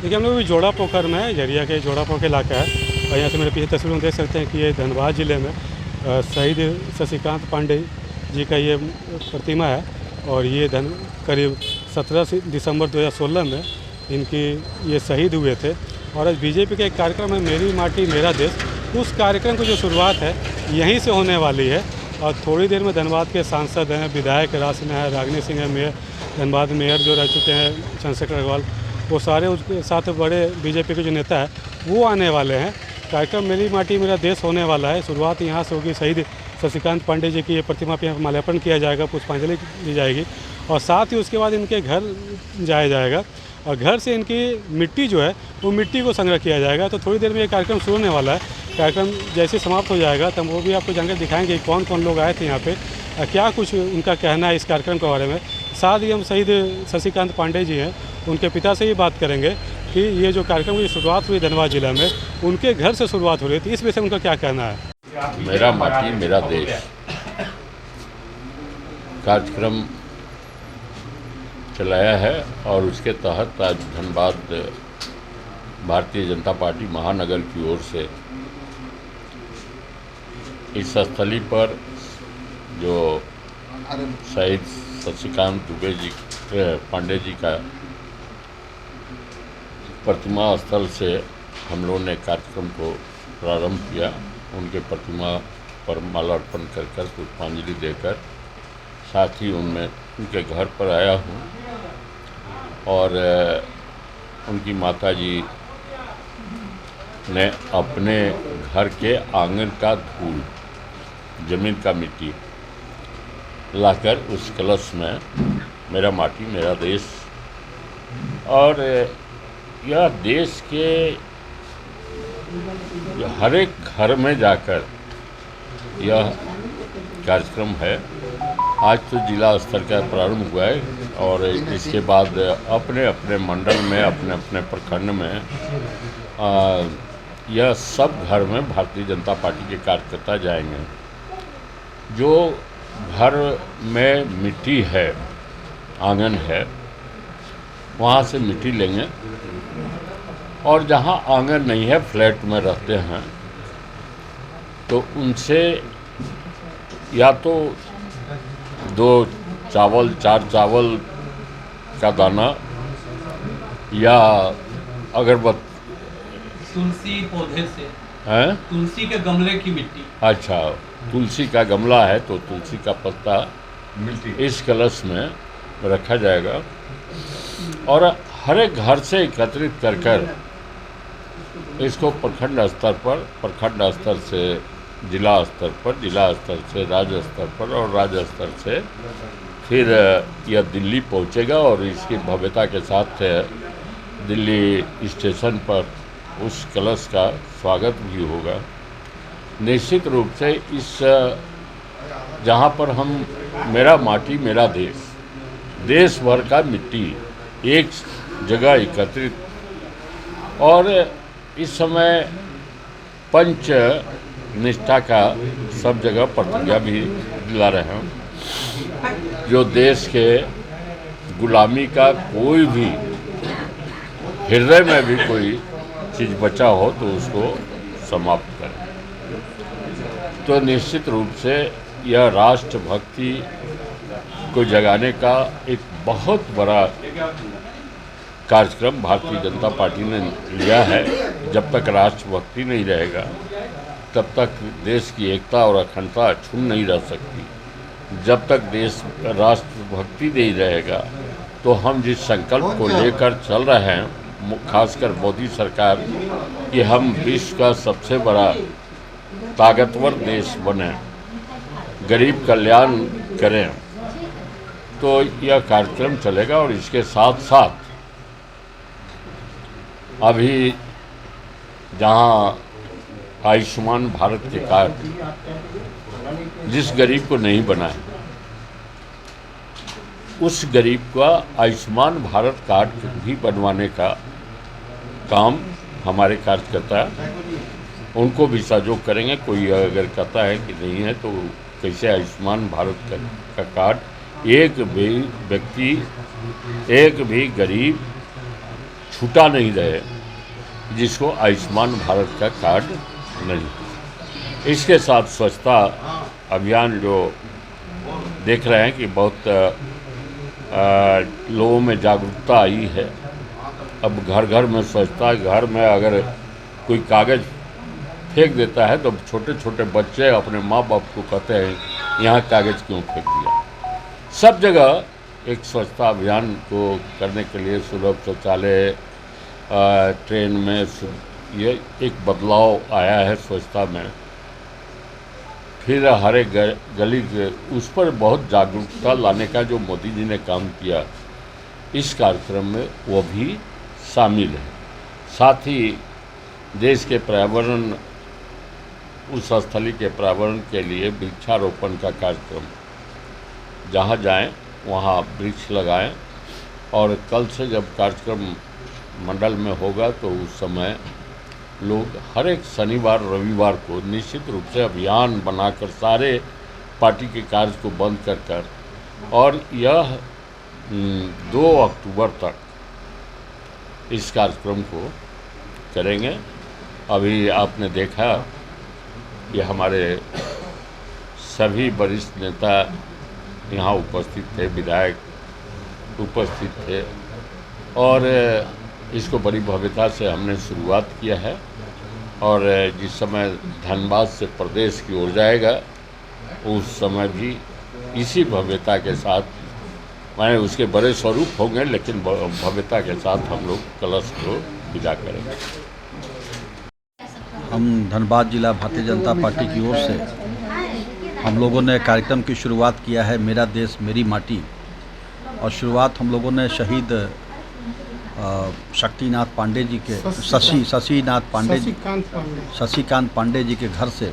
देखिए हम लोग अभी जोड़ा पोखर में है, झरिया के जोड़ा पोखर इलाका है और यहाँ से मेरे पीछे तस्वीर में देख सकते हैं कि ये धनबाद ज़िले में शहीद शशिकांत पांडे जी का ये प्रतिमा है और ये करीब 17 दिसंबर 2016 में इनकी ये शहीद हुए थे। और आज बीजेपी का एक कार्यक्रम है मेरी माटी मेरा देश, उस कार्यक्रम की जो शुरुआत है यहीं से होने वाली है और थोड़ी देर में धनबाद के सांसद हैं, विधायक राज सिन्हा है, रागिनी सिंह है, मेयर धनबाद मेयर जो रह चुके हैं चंद्रशेखर अग्रवाल, वो सारे उसके साथ बड़े बीजेपी के जो नेता है वो आने वाले हैं। कार्यक्रम मेरी माटी मेरा देश होने वाला है। शुरुआत यहाँ से होगी, शहीद शशिकांत पांडे जी की ये प्रतिमा पर माल्यार्पण किया जाएगा, पुष्पांजलि दी जाएगी और साथ ही उसके बाद इनके घर जाया जाएगा और घर से इनकी मिट्टी जो है वो मिट्टी को संग्रह किया जाएगा। तो थोड़ी देर में ये कार्यक्रम शुरू होने वाला है। कार्यक्रम जैसे समाप्त हो जाएगा तब वो भी आपको जानकर दिखाएंगे कौन कौन लोग आए थे यहाँ पे, क्या कुछ उनका कहना है इस कार्यक्रम के बारे में। साथ ही हम शहीद शशिकांत पांडे जी हैं उनके पिता से ही बात करेंगे कि ये जो कार्यक्रम की शुरुआत हुई धनबाद जिला में उनके घर से शुरुआत हो रही थी, इस विषय में उनका क्या कहना है। मेरा माटी मेरा देश कार्यक्रम चलाया है और उसके तहत आज धनबाद भारतीय जनता पार्टी महानगर की ओर से इस स्थली पर जो शहीद शशिकांत पांडे जी का प्रतिमा स्थल से हम लोगों ने कार्यक्रम को प्रारंभ किया। उनके प्रतिमा पर माल्यार्पण कर पुष्पांजलि देकर, साथ ही उनके घर पर आया हूँ और उनकी माताजी ने अपने घर के आंगन का धूल, जमीन का मिट्टी लाकर उस कलश में मेरा माटी मेरा देश और यह देश के हर एक घर में जाकर यह कार्यक्रम है। आज तो जिला स्तर का प्रारंभ हुआ है और इसके बाद अपने अपने मंडल में अपने अपने प्रखंड में यह सब घर में भारतीय जनता पार्टी के कार्यकर्ता जाएंगे। जो घर में मिट्टी है, आंगन है, वहाँ से मिट्टी लेंगे और जहाँ आंगन नहीं है, फ्लैट में रहते हैं, तो उनसे या तो 4 चावल का दाना या अगरबत्ती, तुलसी पौधे से हैं, तुलसी के गमले की मिट्टी, अच्छा तुलसी का गमला है तो तुलसी का पत्ता इस कलश में रखा जाएगा और हर एक घर से एकत्रित कर इसको प्रखंड स्तर से जिला स्तर पर, जिला स्तर से राज्य स्तर पर और राज्य स्तर से फिर यह दिल्ली पहुंचेगा और इसकी भव्यता के साथ दिल्ली स्टेशन पर उस कलश का स्वागत भी होगा। निश्चित रूप से इस जहाँ पर हम मेरा माटी मेरा देश भर का मिट्टी एक जगह एकत्रित और इस समय पंच निष्ठा का सब जगह प्रतिज्ञा भी दिला रहे हैं। जो देश के गुलामी का कोई भी हृदय में भी कोई चीज़ बचा हो तो उसको समाप्त करें। तो निश्चित रूप से यह राष्ट्रभक्ति को जगाने का एक बहुत बड़ा कार्यक्रम भारतीय जनता पार्टी ने लिया है। जब तक राष्ट्रभक्ति नहीं रहेगा तब तक देश की एकता और अखंडता अक्षुण्ण नहीं रह सकती। जब तक देश राष्ट्रभक्ति नहीं रहेगा तो हम जिस संकल्प को लेकर चल रहे हैं, खासकर मोदी सरकार, कि हम विश्व का सबसे बड़ा ताकतवर देश बने, गरीब कल्याण करें, तो यह कार्यक्रम चलेगा। और इसके साथ साथ अभी जहां आयुष्मान भारत के कार्ड जिस गरीब को नहीं बना है, उस गरीब का आयुष्मान भारत कार्ड भी बनवाने का काम हमारे कार्यकर्ता उनको भी सहयोग करेंगे। कोई अगर कहता है कि नहीं है तो कैसे आयुष्मान भारत का कार्ड एक भी व्यक्ति, एक भी गरीब छूटा नहीं रहे जिसको आयुष्मान भारत का कार्ड नहीं। इसके साथ स्वच्छता अभियान जो देख रहे हैं कि बहुत लोगों में जागरूकता आई है। अब घर घर में स्वच्छता, घर में अगर कोई कागज़ फेंक देता है तो छोटे छोटे बच्चे अपने माँ बाप को कहते हैं यहाँ कागज़ क्यों फेंक दिया। सब जगह एक स्वच्छता अभियान को करने के लिए सुलभ शौचालय, ट्रेन में ये एक बदलाव आया है स्वच्छता में। फिर हर एक गली उस पर बहुत जागरूकता लाने का जो मोदी जी ने काम किया, इस कार्यक्रम में वो भी शामिल है। साथ ही देश के पर्यावरण, उस स्थली के पर्यावरण के लिए वृक्षारोपण का कार्यक्रम, जहाँ जाएं वहाँ वृक्ष लगाएं। और कल से जब कार्यक्रम मंडल में होगा तो उस समय लोग हर एक शनिवार रविवार को निश्चित रूप से अभियान बनाकर सारे पार्टी के कार्य को बंद कर और यह 2 अक्टूबर तक इस कार्यक्रम को करेंगे। अभी आपने देखा कि हमारे सभी वरिष्ठ नेता यहाँ उपस्थित थे, विधायक उपस्थित थे और इसको बड़ी भव्यता से हमने शुरुआत किया है। और जिस समय धनबाद से प्रदेश की ओर जाएगा उस समय भी इसी भव्यता के साथ, माने उसके बड़े स्वरूप होंगे लेकिन भव्यता के साथ हम लोग कलश को विदा करेंगे। हम धनबाद जिला भारतीय जनता पार्टी की ओर से हम लोगों ने कार्यक्रम की शुरुआत किया है मेरा देश मेरी माटी। और शुरुआत हम लोगों ने शहीद शक्तिनाथ पांडे जी के शशिकांत पांडे जी के घर से,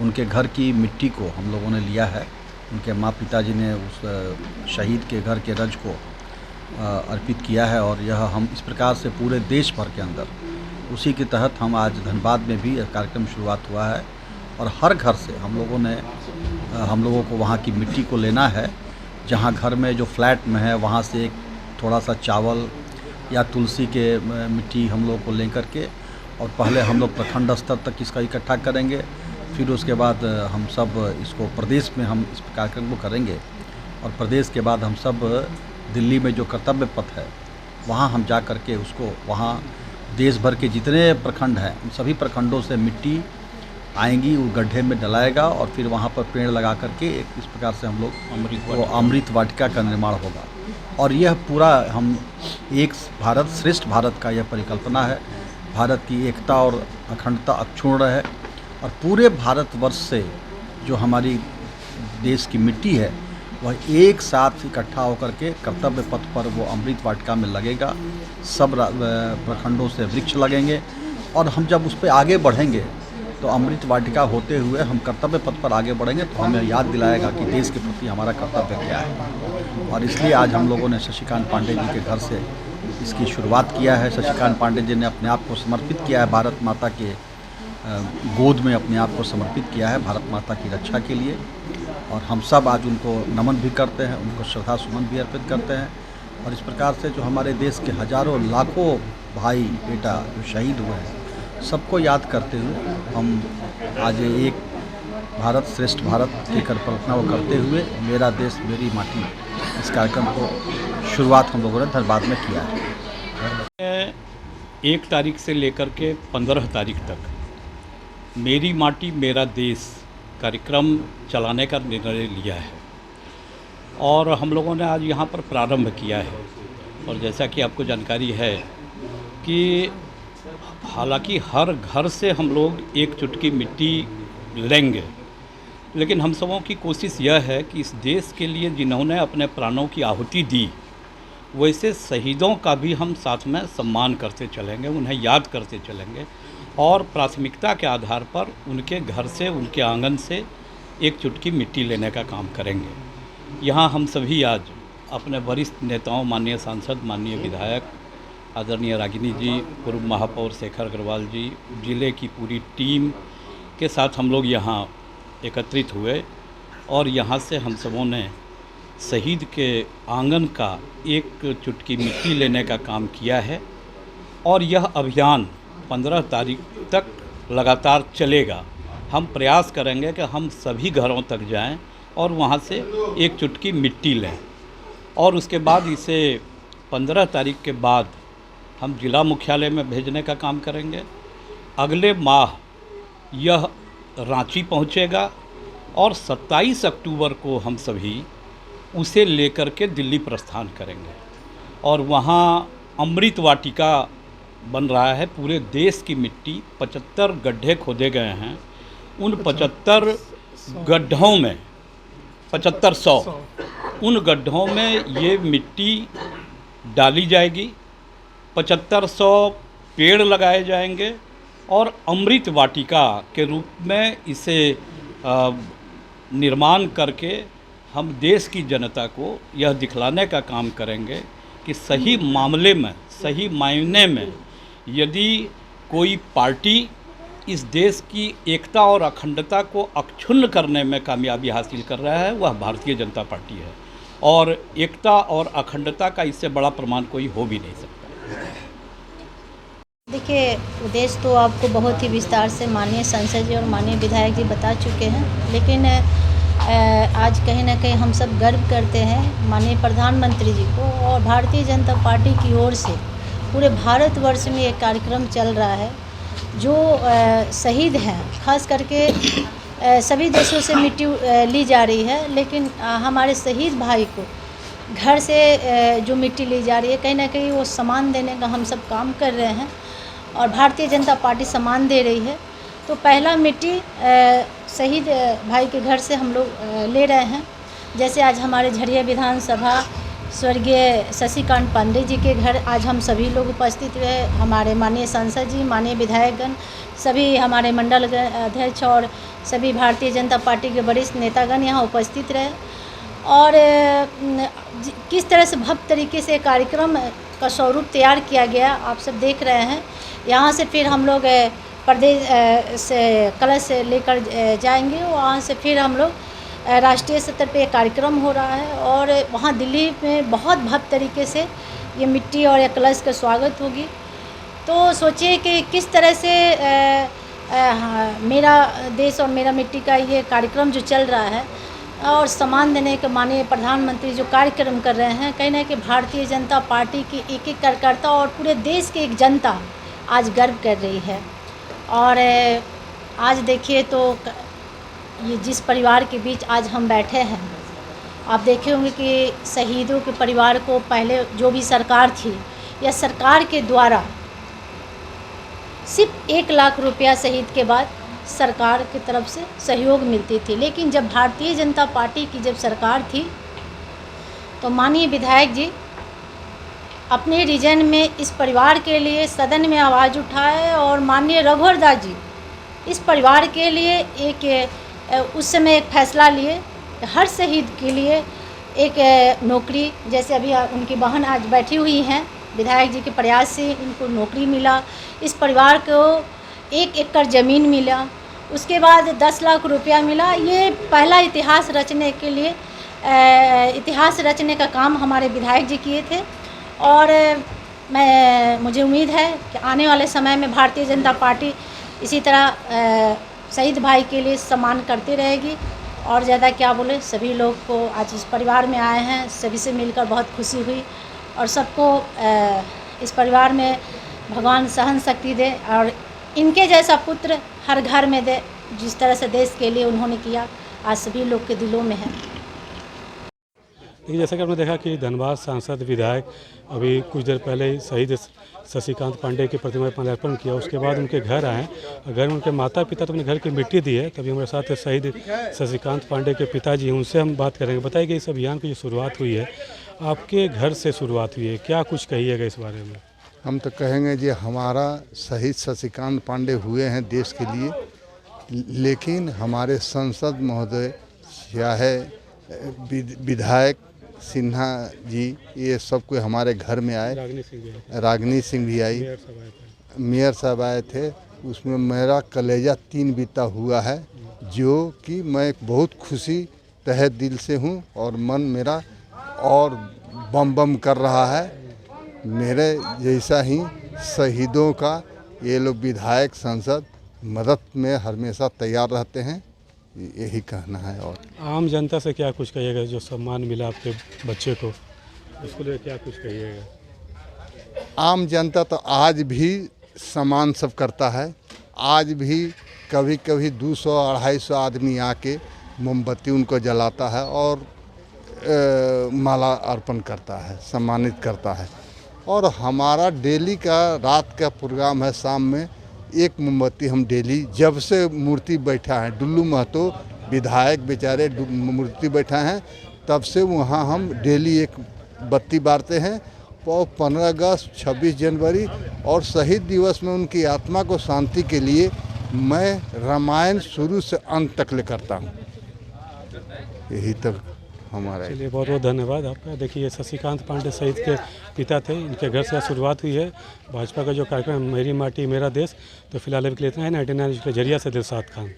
उनके घर की मिट्टी को हम लोगों ने लिया है। उनके माँ पिताजी ने उस शहीद के घर के रज को अर्पित किया है और यह हम इस प्रकार से पूरे देश भर के अंदर, उसी के तहत हम आज धनबाद में भी कार्यक्रम शुरुआत हुआ है। और हर घर से हम लोगों को वहाँ की मिट्टी को लेना है। जहाँ घर में जो फ्लैट में है वहाँ से एक थोड़ा सा चावल या तुलसी के मिट्टी हम लोग को लेकर के, और पहले हम लोग प्रखंड स्तर तक इसका इकट्ठा करेंगे। फिर उसके बाद हम सब इसको प्रदेश में हम इस कार्यक्रम को करेंगे। और प्रदेश के बाद हम सब दिल्ली में जो कर्तव्य पथ है वहाँ हम जा कर के उसको, वहाँ देश भर के जितने प्रखंड हैं उन सभी प्रखंडों से मिट्टी आएंगी, वो गड्ढे में डलाएगा और फिर वहाँ पर पेड़ लगा करके एक इस प्रकार से हम लोग अमृत वाटिका का निर्माण होगा। और यह पूरा हम एक भारत श्रेष्ठ भारत का यह परिकल्पना है। भारत की एकता और अखंडता अक्षुण्ण रहे और पूरे भारतवर्ष से जो हमारी देश की मिट्टी है वह एक साथ इकट्ठा होकर के कर्तव्य पथ पर वो अमृत वाटिका में लगेगा। सब प्रखंडों से वृक्ष लगेंगे और हम जब उस पर आगे बढ़ेंगे तो अमृत वाटिका होते हुए हम कर्तव्य पथ पर आगे बढ़ेंगे तो हमें याद दिलाएगा कि देश के प्रति हमारा कर्तव्य क्या है। और इसलिए आज हम लोगों ने शशिकांत पांडे जी के घर से इसकी शुरुआत किया है। शशिकांत पांडे जी ने अपने आप को समर्पित किया है, भारत माता के गोद में अपने आप को समर्पित किया है भारत माता की रक्षा के लिए। और हम सब आज उनको नमन भी करते हैं, उनको श्रद्धा सुमन भी अर्पित करते हैं। और इस प्रकार से जो हमारे देश के हजारों लाखों भाई बेटा जो शहीद हुए हैं सबको याद करते हुए हम आज एक भारत श्रेष्ठ भारत की कल्पना को करते हुए मेरा देश मेरी माटी इस कार्यक्रम को शुरुआत हम लोगों ने धनबाद में किया है। 1 तारीख से लेकर के 15 तारीख तक मेरी माटी मेरा देश कार्यक्रम चलाने का निर्णय लिया है और हम लोगों ने आज यहाँ पर प्रारंभ किया है। और जैसा कि आपको जानकारी है कि हालांकि हर घर से हम लोग एक चुटकी मिट्टी लेंगे, लेकिन हम सबों की कोशिश यह है कि इस देश के लिए जिन्होंने अपने प्राणों की आहुति दी वैसे शहीदों का भी हम साथ में सम्मान करते चलेंगे, उन्हें याद करते चलेंगे और प्राथमिकता के आधार पर उनके घर से, उनके आंगन से एक चुटकी मिट्टी लेने का काम करेंगे। यहाँ हम सभी आज अपने वरिष्ठ नेताओं, माननीय सांसद, माननीय विधायक आदरणीय रागिनी जी, पूर्व महापौर शेखर अग्रवाल जी, जिले की पूरी टीम के साथ हम लोग यहाँ एकत्रित हुए और यहाँ से हम सबों ने शहीद के आंगन का एक चुटकी मिट्टी लेने का काम किया है। और यह अभियान 15 तारीख तक लगातार चलेगा। हम प्रयास करेंगे कि हम सभी घरों तक जाएं और वहां से एक चुटकी मिट्टी लें और उसके बाद इसे 15 तारीख के बाद हम जिला मुख्यालय में भेजने का काम करेंगे। अगले माह यह रांची पहुंचेगा और 27 अक्टूबर को हम सभी उसे लेकर के दिल्ली प्रस्थान करेंगे और वहाँ अमृत वाटिका बन रहा है। पूरे देश की मिट्टी 75 गड्ढे खोदे गए हैं। उन 75 गड्ढों में 7500 उन गड्ढों में ये मिट्टी डाली जाएगी। 7500 पेड़ लगाए जाएंगे और अमृत वाटिका के रूप में इसे निर्माण करके हम देश की जनता को यह दिखलाने का काम करेंगे कि सही मामले में, सही मायने में यदि कोई पार्टी इस देश की एकता और अखंडता को अक्षुण्ण करने में कामयाबी हासिल कर रहा है, वह भारतीय जनता पार्टी है। और एकता और अखंडता का इससे बड़ा प्रमाण कोई हो भी नहीं सकता। देखिए, उद्देश्य तो आपको बहुत ही विस्तार से माननीय सांसद जी और माननीय विधायक जी बता चुके हैं, लेकिन आज कहीं ना कहीं हम सब गर्व करते हैं माननीय प्रधानमंत्री जी को और भारतीय जनता पार्टी की ओर से पूरे भारतवर्ष में एक कार्यक्रम चल रहा है। जो शहीद हैं, खास करके सभी देशों से मिट्टी ली जा रही है, लेकिन हमारे शहीद भाई को घर से जो मिट्टी ली जा रही है, कहीं ना कहीं वो सम्मान देने का हम सब काम कर रहे हैं और भारतीय जनता पार्टी सम्मान दे रही है। तो पहला मिट्टी शहीद भाई के घर से हम लोग ले रहे हैं। जैसे आज हमारे झरिया विधानसभा स्वर्गीय शशिकांत पांडे जी के घर आज हम सभी लोग उपस्थित रहे। हमारे माननीय सांसद जी, माननीय विधायकगण, सभी हमारे मंडल अध्यक्ष और सभी भारतीय जनता पार्टी के वरिष्ठ नेतागण यहाँ उपस्थित रहे और किस तरह से भव्य तरीके से कार्यक्रम का स्वरूप तैयार किया गया आप सब देख रहे हैं। यहाँ से फिर हम लोग प्रदेश से कलश लेकर जाएंगे, वहाँ से फिर हम लोग राष्ट्रीय स्तर पे कार्यक्रम हो रहा है और वहाँ दिल्ली में बहुत भव्य तरीके से ये मिट्टी और ये कलश का स्वागत होगी। तो सोचिए कि किस तरह से मेरा देश और मेरा मिट्टी का ये कार्यक्रम जो चल रहा है और सम्मान देने के माननीय प्रधानमंत्री जो कार्यक्रम कर रहे हैं, कहीं ना कहीं भारतीय जनता पार्टी की एक एक कार्यकर्ता और पूरे देश की एक जनता आज गर्व कर रही है। और आज देखिए तो ये जिस परिवार के बीच आज हम बैठे हैं, आप देखे होंगे कि शहीदों के परिवार को पहले जो भी सरकार थी या सरकार के द्वारा सिर्फ 1 लाख रुपया शहीद के बाद सरकार की तरफ से सहयोग मिलती थी। लेकिन जब भारतीय जनता पार्टी की जब सरकार थी तो माननीय विधायक जी अपने रीजन में इस परिवार के लिए सदन में आवाज़ उठाए और माननीय रघुवर दास जी इस परिवार के लिए एक उस समय एक फैसला लिए, हर शहीद के लिए एक नौकरी, जैसे अभी उनकी बहन आज बैठी हुई हैं, विधायक जी के प्रयास से इनको नौकरी मिला, इस परिवार को 1 एकड़ ज़मीन मिला, उसके बाद 10 लाख रुपया मिला। ये पहला इतिहास रचने के लिए इतिहास रचने का काम हमारे विधायक जी किए थे और मुझे उम्मीद है कि आने वाले समय में भारतीय जनता पार्टी इसी तरह शहीद भाई के लिए सम्मान करती रहेगी। और ज़्यादा क्या बोले, सभी लोग को आज इस परिवार में आए हैं, सभी से मिलकर बहुत खुशी हुई और सबको इस परिवार में भगवान सहन शक्ति दे और इनके जैसा पुत्र हर घर में दे, जिस तरह से देश के लिए उन्होंने किया आज सभी लोग के दिलों में है। लेकिन जैसा कि आपने देखा कि धनबाद सांसद विधायक अभी कुछ देर पहले ही शहीद शशिकांत पांडे की प्रतिमा पर माल्यार्पण किया, उसके बाद उनके घर आए और घर में उनके माता पिता तो अपने घर की मिट्टी दी है। तभी हमारे साथ शहीद शशिकांत पांडे के पिताजी हैं, उनसे हम बात करेंगे। बताइए कि इस अभियान की जो शुरुआत हुई है आपके घर से शुरुआत हुई है, क्या कुछ कहिएगा इस बारे में? हम तो कहेंगे जी हमारा शहीद शशिकांत पांडे हुए हैं देश के लिए, लेकिन हमारे सांसद महोदय चाहे विधायक सिन्हा जी ये सब कोई हमारे घर में आए, रागिनी सिंह भी आई, मेयर साहब आए थे। उसमें मेरा कलेजा 3 बीता हुआ है, जो कि मैं बहुत खुशी तहे दिल से हूँ और मन मेरा और बम बम कर रहा है। मेरे जैसा ही शहीदों का ये लोग विधायक सांसद मदद में हमेशा तैयार रहते हैं, यही कहना है। और आम जनता से क्या कुछ कहिएगा, जो सम्मान मिला आपके बच्चे को, उसको लिए क्या कुछ कहिएगा? आम जनता तो आज भी सम्मान सब करता है। आज भी कभी कभी 200-250 आदमी आके मोमबत्ती उनको जलाता है और माला अर्पण करता है, सम्मानित करता है। और हमारा डेली का रात का प्रोग्राम है, शाम में 1 मोमबत्ती हम डेली, जब से मूर्ति बैठा है डुल्लू महतो विधायक बेचारे मूर्ति बैठा हैं, तब से वहाँ हम डेली 1 बत्ती बारते हैं। और 15 अगस्त, 26 जनवरी और शहीद दिवस में उनकी आत्मा को शांति के लिए मैं रामायण शुरू से अंत तक ले करता हूँ। यही तक हमारा। चलिए, बहुत बहुत धन्यवाद आपका। देखिए, शशिकांत पांडे शहीद के पिता थे, इनके घर से शुरुआत हुई है भाजपा का जो कार्यक्रम है मेरी माटी मेरा देश। तो फिलहाल अभी के लिए इतना है। 99 के जरिया से Dilshad Khan.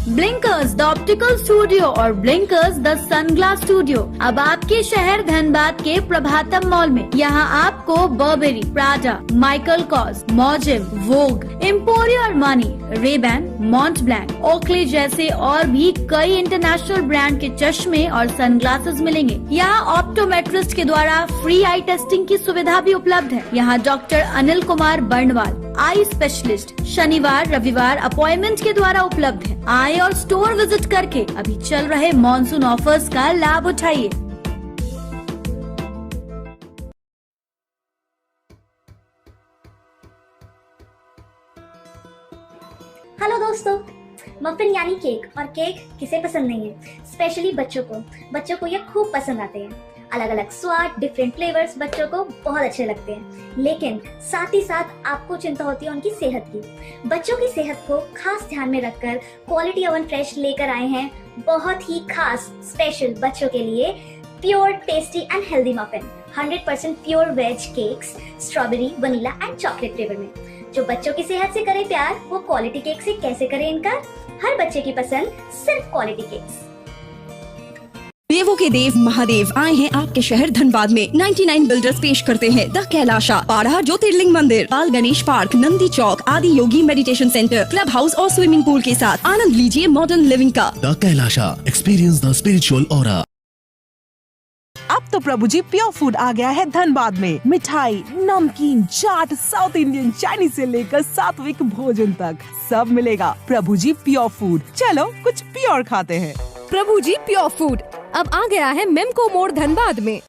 Blinkers the optical studio और ब्लिंकर्स द सनग्लास स्टूडियो अब आपके शहर धनबाद के प्रभातम मॉल में। यहाँ आपको बर्बेरी, प्राडा, माइकल कॉस, मॉजिम, Vogue, Emporio Armani, RayBan, Mont Blanc, Oakley जैसे और भी कई इंटरनेशनल ब्रांड के चश्मे और सनग्लासेस मिलेंगे। यहाँ ऑप्टोमेट्रिस्ट के द्वारा फ्री आई टेस्टिंग की सुविधा भी उपलब्ध है। यहाँ doctor Anil Kumar Barnwal eye specialist शनिवार रविवार अपॉइंटमेंट के द्वारा उपलब्ध है। आए और स्टोर विजिट करके अभी चल रहे मॉनसून ऑफर्स का लाभ उठाइए। हेलो दोस्तों, मफिन यानी केक, और केक किसे पसंद नहीं है, स्पेशली बच्चों को ये खूब पसंद आते हैं। अलग अलग स्वाद, डिफरेंट फ्लेवर्स बच्चों को बहुत अच्छे लगते हैं, लेकिन साथ ही साथ आपको चिंता होती है उनकी सेहत की। बच्चों की सेहत को खास ध्यान में रखकर क्वालिटी ओवन फ्रेश लेकर आए हैं बहुत ही खास स्पेशल बच्चों के लिए pure tasty and healthy muffin, 100% pure veg cakes, strawberry, vanilla and chocolate flavour में। जो बच्चों की सेहत से करे प्यार, वो क्वालिटी केक से कैसे करे इनकार। हर बच्चे की पसंद, सिर्फ क्वालिटी केक्स। देवों के देव महादेव आए हैं आपके शहर धनबाद में। 99 बिल्डर्स पेश करते हैं द कैलाशा, पाड़ा ज्योतिर्लिंग मंदिर, बाल गणेश पार्क, नंदी चौक, आदि योगी मेडिटेशन सेंटर, क्लब हाउस और स्विमिंग पूल के साथ आनंद लीजिए मॉडर्न लिविंग का। The Kailasa, experience the spiritual aura. अब तो प्रभु जी प्योर फूड आ गया है धनबाद में। मिठाई, नमकीन, चाट, साउथ इंडियन, चाइनीज से लेकर सात्विक भोजन तक सब मिलेगा। प्रभु जी प्योर फूड, चलो कुछ प्योर खाते हैं। प्रभु जी प्योर फूड अब आ गया है मेमको मोड़ धनबाद में।